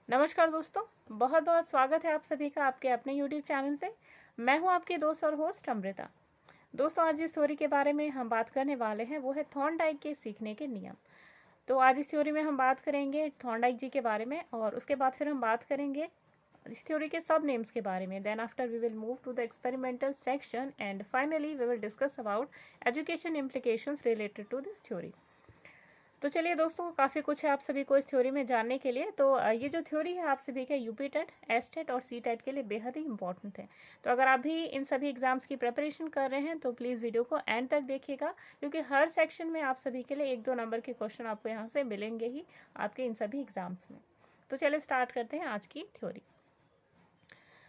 नमस्कार दोस्तों, बहुत बहुत स्वागत है आप सभी का आपके अपने YouTube चैनल पे। मैं हूं आपकी दोस्त और होस्ट अमृता। दोस्तों, आज इस थ्योरी के बारे में हम बात करने वाले हैं, वो है थॉर्नडाइक के सीखने के नियम। तो आज इस थ्योरी में हम बात करेंगे थॉर्नडाइक जी के बारे में, और उसके बाद फिर हम बात करेंगे इस थ्योरी के सब नेम्स के बारे में। Then after we will move to the experimental section and finally we will discuss about education implications related to this theory. तो चलिए दोस्तों, काफ़ी कुछ है आप सभी को इस थ्योरी में जानने के लिए। तो ये जो थ्योरी है आप सभी के यूपी टेट, एस टेट और सी टेट के लिए बेहद ही इंपॉर्टेंट है। तो अगर आप भी इन सभी एग्जाम्स की प्रिपरेशन कर रहे हैं तो प्लीज़ वीडियो को एंड तक देखिएगा, क्योंकि हर सेक्शन में आप सभी के लिए 1-2 नंबर के क्वेश्चन आपको यहाँ से मिलेंगे ही आपके इन सभी एग्जाम्स में। तो चलिए स्टार्ट करते हैं आज की थ्योरी।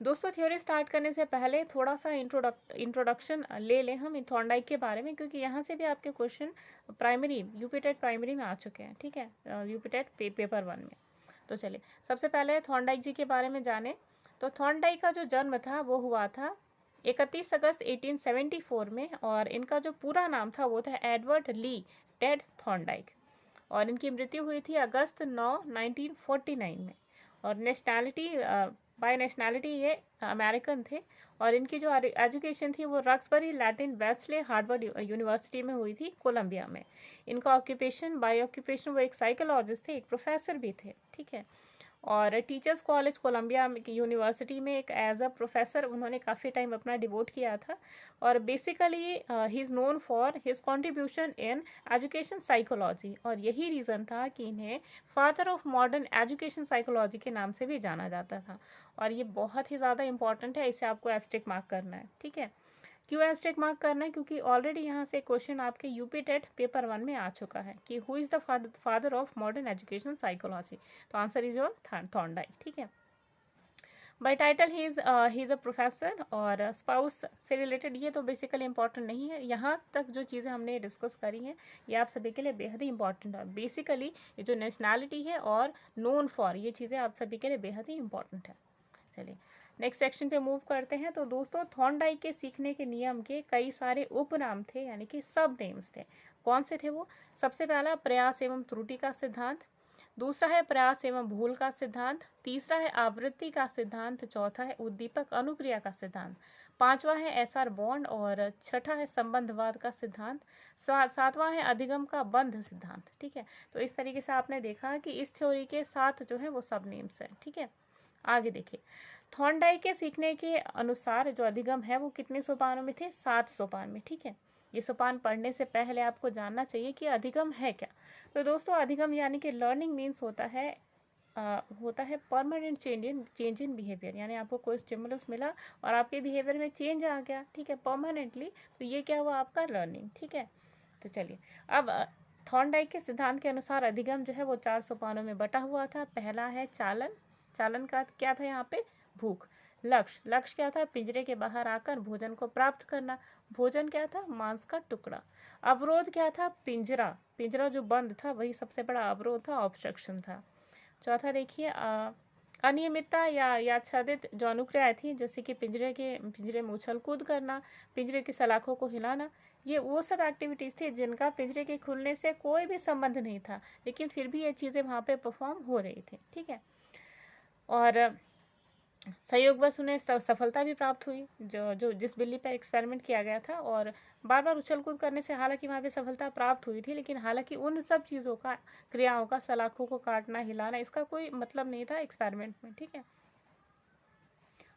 दोस्तों, थ्योरी स्टार्ट करने से पहले थोड़ा सा इंट्रोडक्शन ले लें हम थॉर्नडाइक के बारे में, क्योंकि यहाँ से भी आपके question primary UP TET primary में आ चुके हैं। ठीक है, यूपी टेट पेपर 1 में। तो चलिए सबसे पहले थॉर्नडाइक जी के बारे में जाने। तो थॉर्नडाइक का जो जन्म था वो हुआ था 31 अगस्त 1874 में, और इनका जो पूरा नाम था वो था एडवर्ड ली टेड थॉर्नडाइक, और इनकी मृत्यु हुई थी अगस्त 9, 1949 में। और बाय नेशनैलिटी ये अमेरिकन थे, और इनकी जो एजुकेशन थी वो रक्सबरी लैटिन वेस्ले हार्वर्ड यूनिवर्सिटी में हुई थी, कोलंबिया में। इनका ऑक्यूपेशन बाय ऑक्यूपेशन वो एक साइकोलॉजिस्ट थे, एक प्रोफेसर भी थे। ठीक है, और टीचर्स कॉलेज कोलंबिया यूनिवर्सिटी में एक एज अ प्रोफेसर उन्होंने काफ़ी टाइम अपना डिवोट किया था। और basically he is known for his contribution in education psychology, और यही रीज़न था कि इन्हें father of modern education psychology के नाम से भी जाना जाता था। और ये बहुत ही ज़्यादा इंपॉर्टेंट है, इसे आपको एस्टेरिक मार्क करना है। ठीक है, क्यों एस्टेरिक मार्क करना है? क्योंकि ऑलरेडी यहाँ से क्वेश्चन आपके यूपी टेट पेपर 1 में आ चुका है कि who is the father of modern education psychology. तो आंसर इज योर थॉर्नडाइक। ठीक है, by title he is a professor, और स्पाउस से रिलेटेड ये तो बेसिकली इंपॉर्टेंट नहीं है। यहाँ तक जो चीज़ें हमने डिस्कस करी हैं ये आप सभी के लिए बेहद ही इंपॉर्टेंट है। बेसिकली ये जो नेशनैलिटी है और नोन फॉर, ये चीज़ें आप सभी के लिए बेहद ही इंपॉर्टेंट है। चलिए नेक्स्ट सेक्शन पे मूव करते हैं। तो दोस्तों, थॉर्नडाइक के सीखने के नियम के कई सारे उपनाम थे, यानी कि सब नेम्स थे। कौन से थे वो? सबसे पहला प्रयास एवं त्रुटि का सिद्धांत, दूसरा है प्रयास एवं भूल का सिद्धांत, तीसरा है आवृत्ति का सिद्धांत, चौथा है उद्दीपक अनुक्रिया का सिद्धांत, पांचवा है एसआर बॉन्ड, और छठा है संबंधवाद का सिद्धांत, सातवां है अधिगम का बंध सिद्धांत। ठीक है, तो इस तरीके से आपने देखा कि इस थ्योरी के 7 जो है वो सब नेम्स हैं। ठीक है, आगे देखिए। थॉर्नडाइक के सीखने के अनुसार जो अधिगम है वो कितने सोपानों में थे? 7 सोपान में। ठीक है, ये सोपान पढ़ने से पहले आपको जानना चाहिए कि अधिगम है क्या। तो दोस्तों, अधिगम यानी कि लर्निंग मीन्स होता है परमानेंट चेंज इन बिहेवियर, यानी आपको कोई स्टिमुलस मिला और आपके बिहेवियर में चेंज आ गया। ठीक है, परमानेंटली, तो ये क्या हुआ? आपका लर्निंग। ठीक है, तो चलिए अब थॉर्नडाइक के सिद्धांत के अनुसार अधिगम जो है वो 4 सोपानों में बटा हुआ था। पहला है चालन। चालन का क्या था यहाँ पे? भूख। लक्ष्य क्या था? पिंजरे के बाहर आकर भोजन को प्राप्त करना। भोजन क्या था? मांस का टुकड़ा। अवरोध क्या था? पिंजरा जो बंद था वही सबसे बड़ा अवरोध था, ऑब्स्ट्रक्शन था। चौथा देखिए, अनियमितता या आच्छादित जो अनुक्रियाएं थी, जैसे कि पिंजरे में उछल कूद करना, पिंजरे की सलाखों को हिलाना, ये वो सब एक्टिविटीज़ थी जिनका पिंजरे के खुलने से कोई भी संबंध नहीं था, लेकिन फिर भी ये चीज़ें वहाँ पे परफॉर्म हो रही थी। ठीक है, और संयोगवश उन्हें सफलता भी प्राप्त हुई, जो जिस बिल्ली पर एक्सपेरिमेंट किया गया था, और बार बार उछल कूद करने से हालांकि वहाँ पे सफलता प्राप्त हुई थी, लेकिन हालांकि उन सब चीज़ों का, क्रियाओं का, सलाखों को काटना, हिलाना, इसका कोई मतलब नहीं था एक्सपेरिमेंट में। ठीक है,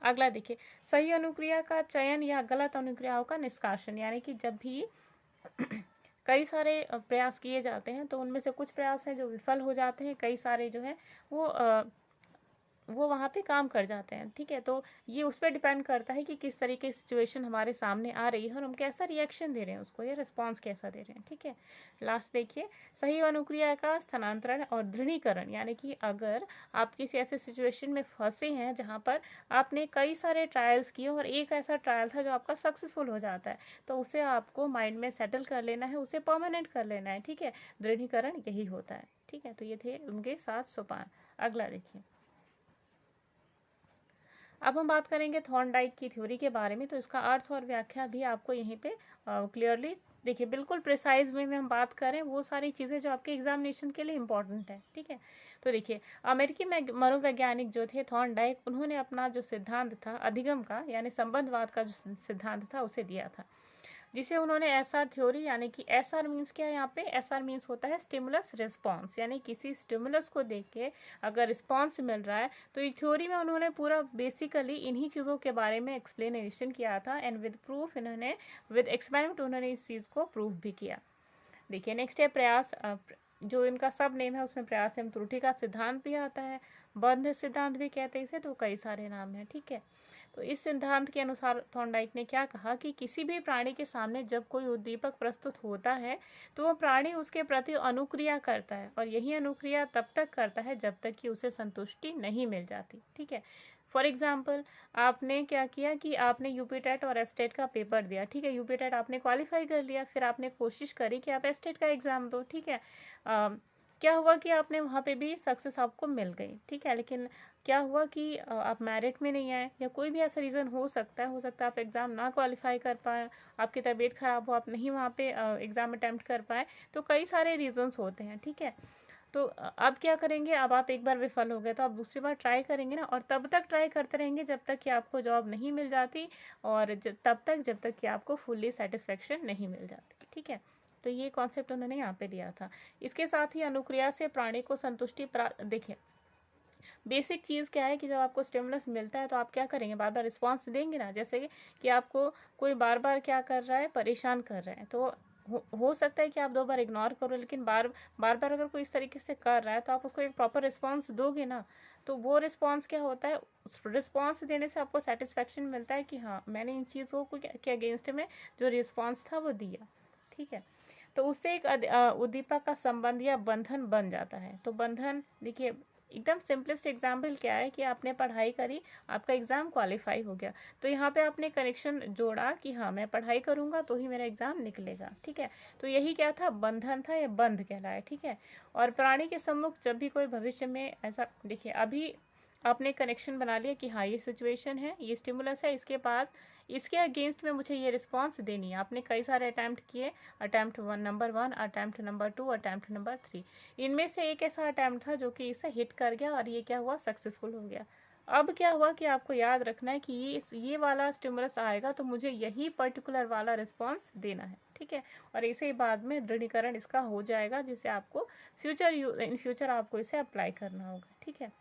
अगला देखिए, सही अनुक्रिया का चयन या गलत अनुक्रियाओं का निष्कासन, यानी कि जब भी कई सारे प्रयास किए जाते हैं तो उनमें से कुछ प्रयास हैं जो विफल हो जाते हैं, कई सारे जो है वो वहाँ पे काम कर जाते हैं। ठीक है, तो ये उस पर डिपेंड करता है कि किस तरीके की सिचुएशन हमारे सामने आ रही है और हम कैसा रिएक्शन दे रहे हैं उसको, या रिस्पॉन्स कैसा दे रहे हैं। ठीक है, लास्ट देखिए, सही अनुक्रिया का स्थानांतरण और दृढ़ीकरण, यानी कि अगर आप किसी ऐसे सिचुएशन में फंसे हैं जहाँ पर आपने कई सारे ट्रायल्स किए और एक ऐसा ट्रायल था जो आपका सक्सेसफुल हो जाता है, तो उसे आपको माइंड में सेटल कर लेना है, उसे परमानेंट कर लेना है। ठीक है, दृढ़ीकरण यही होता है। ठीक है, तो ये थे उनके 7 सोपान। अगला देखिए, अब हम बात करेंगे थॉर्नडाइक की थ्योरी के बारे में। तो इसका अर्थ और व्याख्या भी आपको यहीं पे क्लियरली देखिए बिल्कुल प्रिसाइज वे में हम बात करें वो सारी चीज़ें जो आपके एग्जामिनेशन के लिए इंपॉर्टेंट है, ठीक है। तो देखिए अमेरिकी मनोवैज्ञानिक जो थे थॉर्नडाइक, उन्होंने अपना जो सिद्धांत था अधिगम का यानी संबंधवाद का जो सिद्धांत था उसे दिया था, जिसे उन्होंने एसआर थ्योरी यानी कि एसआर मीन्स क्या है, यहाँ पे एसआर मीन्स होता है स्टिमुलस रिस्पॉन्स, यानी किसी स्टिमुलस को देख के अगर रिस्पॉन्स मिल रहा है तो ये थ्योरी में उन्होंने पूरा बेसिकली इन्हीं चीज़ों के बारे में एक्सप्लेनेशन किया था एंड विद प्रूफ इन्होंने विद एक्सपेरिमेंट उन्होंने इस चीज़ को प्रूफ भी किया। देखिए नेक्स्ट है प्रयास, जो इनका सब नेम है उसमें प्रयास एवं त्रुटि का सिद्धांत भी आता है, बंध सिद्धांत भी कहते हैं इसे, तो कई सारे नाम हैं, ठीक है। तो इस सिद्धांत के अनुसार थॉर्नडाइक ने क्या कहा कि किसी भी प्राणी के सामने जब कोई उद्दीपक प्रस्तुत होता है तो वह प्राणी उसके प्रति अनुक्रिया करता है, और यही अनुक्रिया तब तक करता है जब तक कि उसे संतुष्टि नहीं मिल जाती, ठीक है। फॉर एग्जाम्पल आपने क्या किया कि आपने यूपी टेट और एसटेट का पेपर दिया, ठीक है, यूपी टेट आपने क्वालिफाई कर लिया, फिर आपने कोशिश करी कि आप एसटेट का एग्ज़ाम दो, ठीक है। क्या हुआ कि आपने वहाँ पे भी सक्सेस आपको मिल गई, ठीक है, लेकिन क्या हुआ कि आप मेरिट में नहीं आए, या कोई भी ऐसा रीज़न हो सकता है आप एग्ज़ाम ना क्वालिफाई कर पाए, आपकी तबीयत ख़राब हो, आप नहीं वहाँ पे एग्ज़ाम अटैम्प्ट कर पाए, तो कई सारे रीज़न्स होते हैं, ठीक है। तो अब क्या करेंगे, अब आप एक बार विफल हो गए तो आप दूसरी बार ट्राई करेंगे ना, और तब तक ट्राई करते रहेंगे जब तक कि आपको जॉब नहीं मिल जाती, और तब तक जब तक कि आपको फुल्ली सेटिस्फेक्शन नहीं मिल जाती, ठीक है। तो ये कॉन्सेप्ट उन्होंने यहाँ पे दिया था। इसके साथ ही अनुक्रिया से प्राणी को संतुष्टि देखिए बेसिक चीज़ क्या है कि जब आपको स्टिमुलस मिलता है तो आप क्या करेंगे, बार बार रिस्पॉन्स देंगे ना, जैसे कि आपको कोई बार बार क्या कर रहा है, परेशान कर रहा है, तो हो सकता है कि आप 2 बार इग्नोर करो, लेकिन बार बार अगर कोई इस तरीके से कर रहा है तो आप उसको एक प्रॉपर रिस्पॉन्स दोगे ना, तो वो रिस्पॉन्स क्या होता है, रिस्पॉन्स देने से आपको सेटिस्फेक्शन मिलता है कि हाँ मैंने इन चीज़ों को के अगेंस्ट में जो रिस्पॉन्स था वो दिया, ठीक है। तो उससे एक उद्दीपक का संबंध या बंधन बन जाता है। तो बंधन देखिए एकदम सिंपलेस्ट एग्जाम्पल क्या है कि आपने पढ़ाई करी, आपका एग्ज़ाम क्वालिफाई हो गया, तो यहाँ पे आपने कनेक्शन जोड़ा कि हाँ मैं पढ़ाई करूँगा तो ही मेरा एग्ज़ाम निकलेगा, ठीक है। तो यही क्या था, बंधन था, या बंध कहलाया, ठीक है। और प्राणी के सम्मुख जब भी कोई भविष्य में ऐसा, देखिए अभी आपने कनेक्शन बना लिया कि हाँ ये सिचुएशन है, ये स्टिमुलस है, इसके बाद इसके अगेंस्ट में मुझे ये रिस्पॉन्स देनी है। आपने कई सारे अटैम्प्ट किए, attempt number 1, attempt number 2, attempt number 3, इनमें से एक ऐसा अटैम्प्ट था जो कि इसे हिट कर गया और ये क्या हुआ, सक्सेसफुल हो गया। अब क्या हुआ कि आपको याद रखना है कि ये वाला स्टिमुलस आएगा तो मुझे यही पर्टिकुलर वाला रिस्पॉन्स देना है, ठीक है। और इसे बाद में दृढ़ीकरण इसका हो जाएगा, जिसे आपको इन फ्यूचर आपको इसे अप्लाई करना होगा, ठीक है।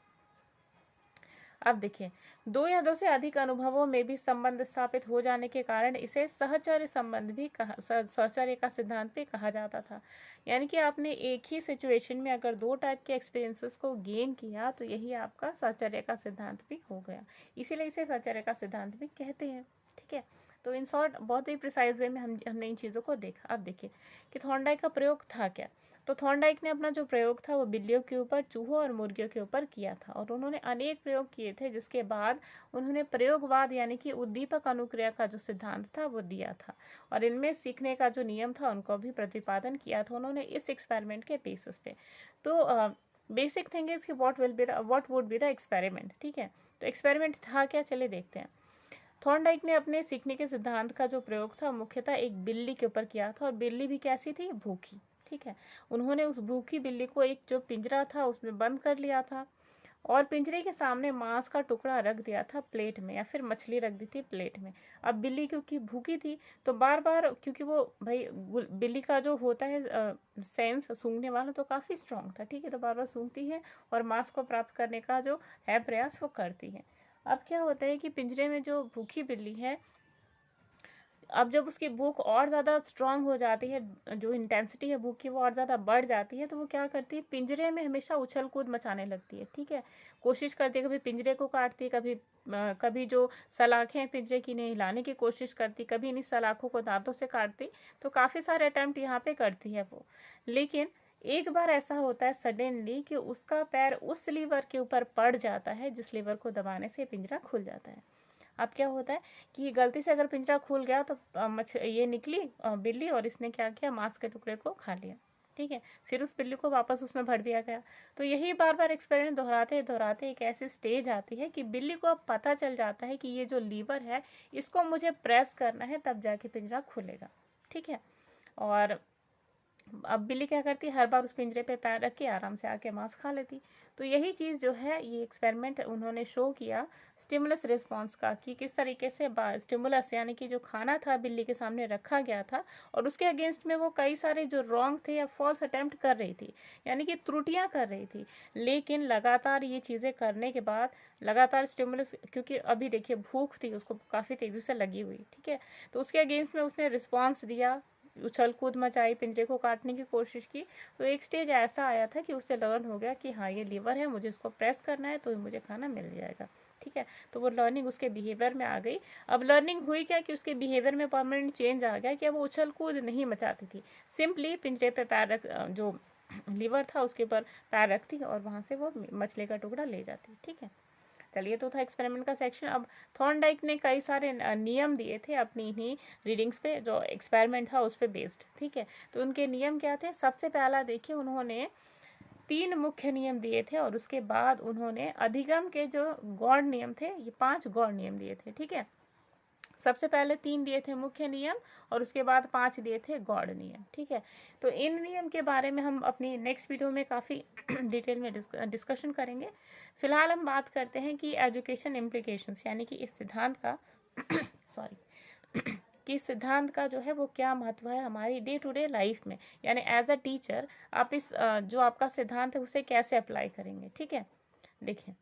अब देखिए 2 या 2 से अधिक अनुभवों में भी संबंध स्थापित हो जाने के कारण इसे सहचर्य संबंध भी सहचर्य का सिद्धांत भी कहा जाता था। यानी कि आपने एक ही सिचुएशन में अगर 2 टाइप के एक्सपीरियंसेस को गेन किया तो यही आपका सहचर्य का सिद्धांत भी हो गया, इसीलिए इसे सहचर्य का सिद्धांत भी कहते हैं, ठीक है। तो इन शॉर्ट बहुत ही प्रिसाइज वे में हमने इन चीज़ों को देखा। अब देखिए कि थॉर्नडाइक का प्रयोग था क्या। तो थॉर्नडाइक ने अपना जो प्रयोग था वो बिल्लियों के ऊपर, चूहों और मुर्गियों के ऊपर किया था, और उन्होंने अनेक प्रयोग किए थे, जिसके बाद उन्होंने प्रयोगवाद यानी कि उद्दीपक अनुक्रिया का जो सिद्धांत था वो दिया था, और इनमें सीखने का जो नियम था उनको भी प्रतिपादन किया था उन्होंने इस एक्सपेरिमेंट के बेसिस पे। तो बेसिक थिंग इज कि what would be the experiment, ठीक है। तो एक्सपेरिमेंट था क्या, चले देखते हैं। थॉर्नडाइक ने अपने सीखने के सिद्धांत का जो प्रयोग था मुख्यतः एक बिल्ली के ऊपर किया था, और बिल्ली भी कैसी थी, भूखी, ठीक है। उन्होंने उस भूखी बिल्ली को एक जो पिंजरा था उसमें बंद कर लिया था, और पिंजरे के सामने मांस का टुकड़ा रख दिया था प्लेट में, या फिर मछली रख दी थी प्लेट में। अब बिल्ली क्योंकि भूखी थी तो बार बार, क्योंकि वो भाई बिल्ली का जो होता है सेंस सूंघने वाला तो काफ़ी स्ट्रांग था, ठीक है, तो बार बार सूंघती है और मांस को प्राप्त करने का जो है प्रयास वो करती है। अब क्या होता है कि पिंजरे में जो भूखी बिल्ली है, अब जब उसकी भूख और ज़्यादा स्ट्रांग हो जाती है, जो इंटेंसिटी है भूख की वो और ज़्यादा बढ़ जाती है, तो वो क्या करती है, पिंजरे में हमेशा उछल कूद मचाने लगती है, ठीक है। कोशिश करती है, कभी पिंजरे को काटती है, कभी जो सलाखें हैं पिंजरे की इन्हें हिलाने की कोशिश करती, कभी इन्हीं सलाखों को दांतों से काटती, तो काफ़ी सारे अटैम्प्ट यहाँ पे करती है वो। लेकिन एक बार ऐसा होता है सडनली कि उसका पैर उस लीवर के ऊपर पड़ जाता है जिस लीवर को दबाने से पिंजरा खुल जाता है। अब क्या होता है कि गलती से अगर पिंजरा खुल गया तो ये निकली बिल्ली, और इसने क्या किया, मांस के टुकड़े को खा लिया, ठीक है। फिर उस बिल्ली को वापस उसमें भर दिया गया। तो यही बार बार एक्सपेरिमेंट दोहराते दोहराते एक ऐसी स्टेज आती है कि बिल्ली को अब पता चल जाता है कि ये जो लीवर है इसको मुझे प्रेस करना है, तब जाके पिंजरा खुलेगा, ठीक है। और अब बिल्ली क्या करती है, हर बार उस पिंजरे पे पैर रख के आराम से आके मांस खा लेती। तो यही चीज़ जो है, ये एक्सपेरिमेंट उन्होंने शो किया स्टिमुलस रिस्पॉन्स का, कि किस तरीके से स्टिमुलस यानी कि जो खाना था बिल्ली के सामने रखा गया था, और उसके अगेंस्ट में वो कई सारे जो रॉन्ग थे या फॉल्स अटेम्प्ट कर रही थी, यानी कि त्रुटियां कर रही थी। लेकिन लगातार ये चीज़ें करने के बाद, लगातार स्टिमुलस, क्योंकि अभी देखिए भूख थी उसको काफ़ी तेज़ी से लगी हुई, ठीक है, तो उसके अगेंस्ट में उसने रिस्पॉन्स दिया, उछल कूद मचाई, पिंजरे को काटने की कोशिश की। तो एक स्टेज ऐसा आया था कि उससे लर्न हो गया कि हाँ ये लीवर है, मुझे इसको प्रेस करना है तो मुझे खाना मिल जाएगा, ठीक है। तो वो लर्निंग उसके बिहेवियर में आ गई। अब लर्निंग हुई क्या कि उसके बिहेवियर में परमानेंट चेंज आ गया कि अब वो उछल कूद नहीं मचाती थी, सिंपली पिंजरे पे पैर रख, जो लीवर था उसके ऊपर पैर रखती और वहाँ से वो मछली का टुकड़ा ले जाती, ठीक है। चलिए, तो था एक्सपेरिमेंट का सेक्शन। अब थॉर्नडाइक ने कई सारे नियम दिए थे अपनी ही रीडिंग्स पे, जो एक्सपेरिमेंट था उस पर बेस्ड, ठीक है। तो उनके नियम क्या थे? सबसे पहला देखिए, उन्होंने 3 मुख्य नियम दिए थे, और उसके बाद उन्होंने अधिगम के जो गौड़ नियम थे, ये 5 गौड़ नियम दिए थे, ठीक है। सबसे पहले 3 दिए थे मुख्य नियम, और उसके बाद 5 दिए थे गौड़ नियम, ठीक है। तो इन नियम के बारे में हम अपनी नेक्स्ट वीडियो में काफ़ी डिटेल में डिस्कशन करेंगे। फिलहाल हम बात करते हैं कि एजुकेशन इम्प्लीकेशंस, यानी कि इस सिद्धांत का सॉरी कि सिद्धांत का जो है वो क्या महत्व है हमारी डे टू डे लाइफ में, यानी एज अ टीचर आप इस जो आपका सिद्धांत है उसे कैसे अप्लाई करेंगे, ठीक है। देखिए,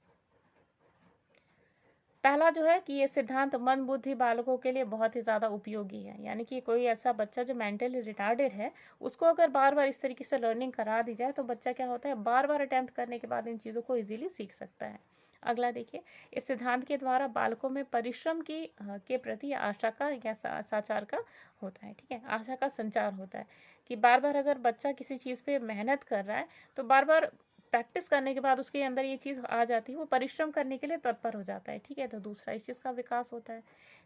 पहला जो है कि ये सिद्धांत मंद बुद्धि बालकों के लिए बहुत ही ज़्यादा उपयोगी है, यानी कि कोई ऐसा बच्चा जो मेंटली रिटार्डेड है, उसको अगर बार बार इस तरीके से लर्निंग करा दी जाए तो बच्चा क्या होता है, बार बार अटेम्प्ट करने के बाद इन चीज़ों को इजीली सीख सकता है। अगला देखिए, इस सिद्धांत के द्वारा बालकों में परिश्रम की के प्रति आशा का या साचार का होता है, ठीक है, आशा का संचार होता है, कि बार बार अगर बच्चा किसी चीज़ पे मेहनत कर रहा है तो बार बार प्रैक्टिस करने के बाद उसके अंदर ये चीज़ आ जाती है, वो परिश्रम करने के लिए तत्पर हो जाता है, ठीक है। तो दूसरा, इस चीज़ का विकास होता है।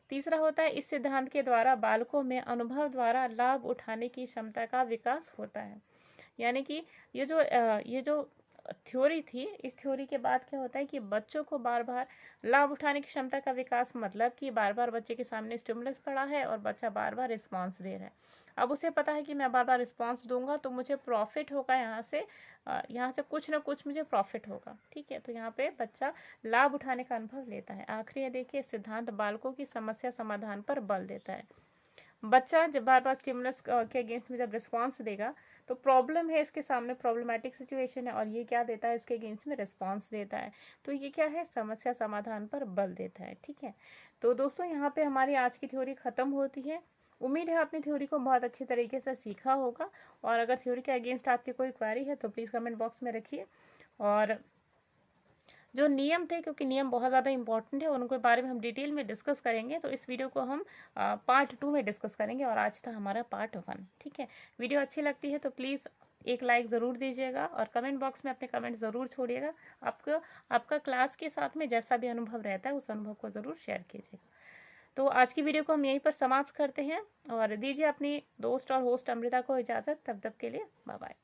तीसरा होता है, इस सिद्धांत के द्वारा बालकों में अनुभव द्वारा लाभ उठाने की क्षमता का विकास होता है, यानी कि ये जो थ्योरी थी, इस थ्योरी के बाद क्या होता है कि बच्चों को बार बार लाभ उठाने की क्षमता का विकास, मतलब कि बार बार बच्चे के सामने स्टिमुलस पड़ा है और बच्चा बार बार रिस्पॉन्स दे रहा है। अब उसे पता है कि मैं बार बार रिस्पॉन्स दूंगा तो मुझे प्रॉफिट होगा, यहाँ से कुछ ना कुछ मुझे प्रॉफिट होगा, ठीक है। तो यहाँ पे बच्चा लाभ उठाने का अनुभव लेता है। आखिरी देखिए, सिद्धांत बालकों की समस्या समाधान पर बल देता है। बच्चा जब बार बार स्टिमुलस के अगेंस्ट में जब रिस्पॉन्स देगा तो प्रॉब्लम है इसके सामने, प्रॉब्लमेटिक सिचुएशन है, और ये क्या देता है, इसके अगेंस्ट में रिस्पॉन्स देता है। तो ये क्या है, समस्या समाधान पर बल देता है, ठीक है। तो दोस्तों, यहाँ पे हमारी आज की थ्योरी खत्म होती है। उम्मीद है आपने थ्योरी को बहुत अच्छी तरीके से सीखा होगा, और अगर थ्योरी के अगेंस्ट आपकी कोई क्वेरी है तो प्लीज़ कमेंट बॉक्स में रखिए। और जो नियम थे, क्योंकि नियम बहुत ज़्यादा इंपॉर्टेंट है, उनके बारे में हम डिटेल में डिस्कस करेंगे, तो इस वीडियो को हम पार्ट 2 में डिस्कस करेंगे, और आज था हमारा पार्ट 1, ठीक है। वीडियो अच्छी लगती है तो प्लीज़ एक लाइक ज़रूर दीजिएगा, और कमेंट बॉक्स में अपने कमेंट ज़रूर छोड़िएगा। आपका क्लास के साथ में जैसा भी अनुभव रहता है उस अनुभव को ज़रूर शेयर कीजिएगा। तो आज की वीडियो को हम यहीं पर समाप्त करते हैं, और दीजिए अपनी दोस्त और होस्ट अमृता को इजाज़त। तब तक के लिए बाय बाय।